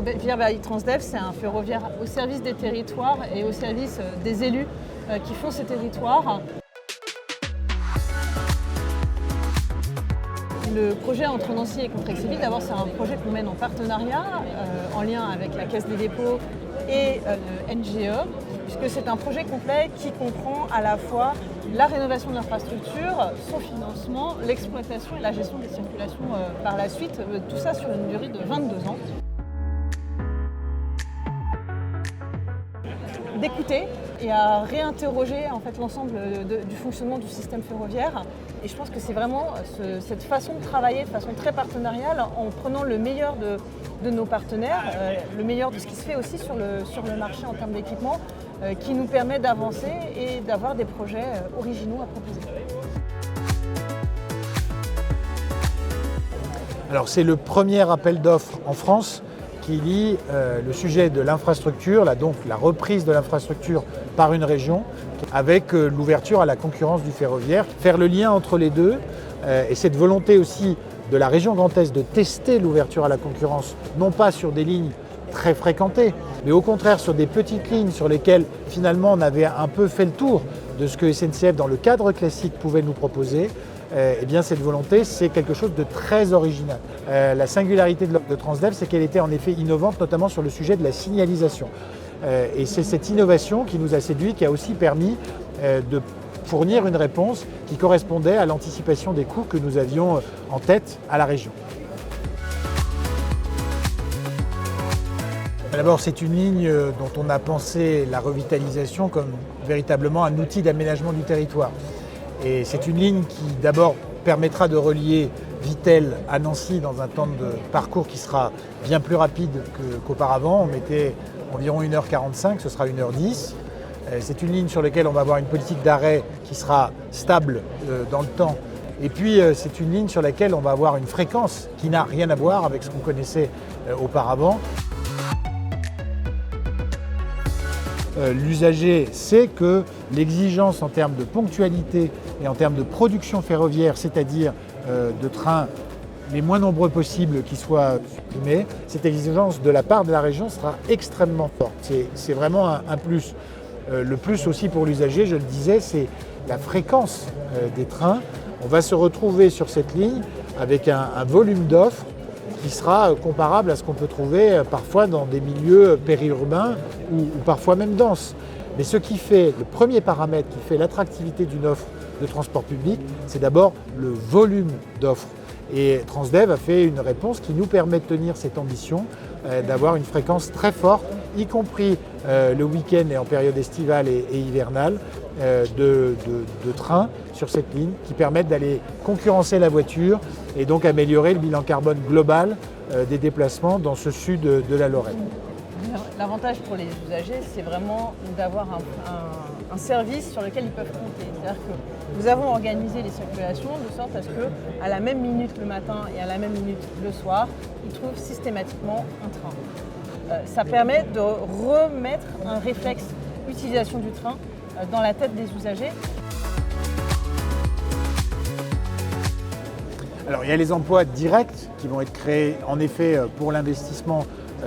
Ferroviaire Transdev, c'est un ferroviaire au service des territoires et au service des élus qui font ces territoires. Le projet entre Nancy et Contrexéville, d'abord c'est un projet qu'on mène en partenariat, en lien avec la Caisse des dépôts et le NGE, puisque c'est un projet complet qui comprend à la fois la rénovation de l'infrastructure, son financement, l'exploitation et la gestion des circulations par la suite, tout ça sur une durée de 22 ans. D'écouter et à réinterroger en fait, l'ensemble du fonctionnement du système ferroviaire. Et je pense que c'est vraiment cette façon de travailler de façon très partenariale en prenant le meilleur de nos partenaires, le meilleur de ce qui se fait aussi sur le marché en termes d'équipement, qui nous permet d'avancer et d'avoir des projets originaux à proposer. Alors c'est le premier appel d'offres en France qui lie le sujet de l'infrastructure, donc la reprise de l'infrastructure par une région, avec l'ouverture à la concurrence du ferroviaire, faire le lien entre les deux, et cette volonté aussi de la région Grand Est de tester l'ouverture à la concurrence, non pas sur des lignes très fréquentées, mais au contraire sur des petites lignes sur lesquelles finalement on avait un peu fait le tour de ce que SNCF dans le cadre classique pouvait nous proposer. Eh bien, cette volonté, c'est quelque chose de très original. La singularité de l'offre de Transdev, c'est qu'elle était en effet innovante, notamment sur le sujet de la signalisation. Et c'est cette innovation qui nous a séduit, qui a aussi permis de fournir une réponse qui correspondait à l'anticipation des coûts que nous avions en tête à la région. D'abord, c'est une ligne dont on a pensé la revitalisation comme véritablement un outil d'aménagement du territoire. Et c'est une ligne qui d'abord permettra de relier Vittel à Nancy dans un temps de parcours qui sera bien plus rapide qu'auparavant. On mettait environ 1h45, ce sera 1h10. C'est une ligne sur laquelle on va avoir une politique d'arrêt qui sera stable dans le temps. Et puis c'est une ligne sur laquelle on va avoir une fréquence qui n'a rien à voir avec ce qu'on connaissait auparavant. L'usager sait que l'exigence en termes de ponctualité et en termes de production ferroviaire, c'est-à-dire de trains les moins nombreux possibles qui soient supprimés, cette exigence de la part de la région sera extrêmement forte. C'est vraiment un plus. Le plus aussi pour l'usager, je le disais, c'est la fréquence des trains. On va se retrouver sur cette ligne avec un volume d'offres qui sera comparable à ce qu'on peut trouver parfois dans des milieux périurbains ou parfois même denses. Mais ce qui fait, le premier paramètre qui fait l'attractivité d'une offre de transport public, c'est d'abord le volume d'offres. Et Transdev a fait une réponse qui nous permet de tenir cette ambition, d'avoir une fréquence très forte, y compris le week-end et en période estivale et hivernale, de trains sur cette ligne qui permettent d'aller concurrencer la voiture et donc améliorer le bilan carbone global des déplacements dans ce sud de la Lorraine. L'avantage pour les usagers, c'est vraiment d'avoir un service sur lequel ils peuvent compter. C'est-à-dire que nous avons organisé les circulations de sorte à ce qu'à la même minute le matin et à la même minute le soir, ils trouvent systématiquement un train. Ça permet de remettre un réflexe utilisation du train dans la tête des usagers. Alors il y a les emplois directs qui vont être créés en effet pour l'investissement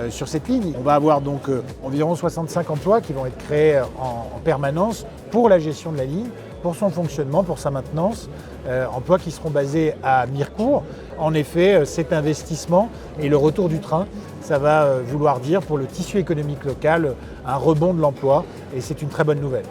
sur cette ligne. On va avoir donc environ 65 emplois qui vont être créés en permanence pour la gestion de la ligne, pour son fonctionnement, pour sa maintenance, emplois qui seront basés à Mirecourt. En effet, cet investissement et le retour du train, ça va vouloir dire pour le tissu économique local un rebond de l'emploi et c'est une très bonne nouvelle.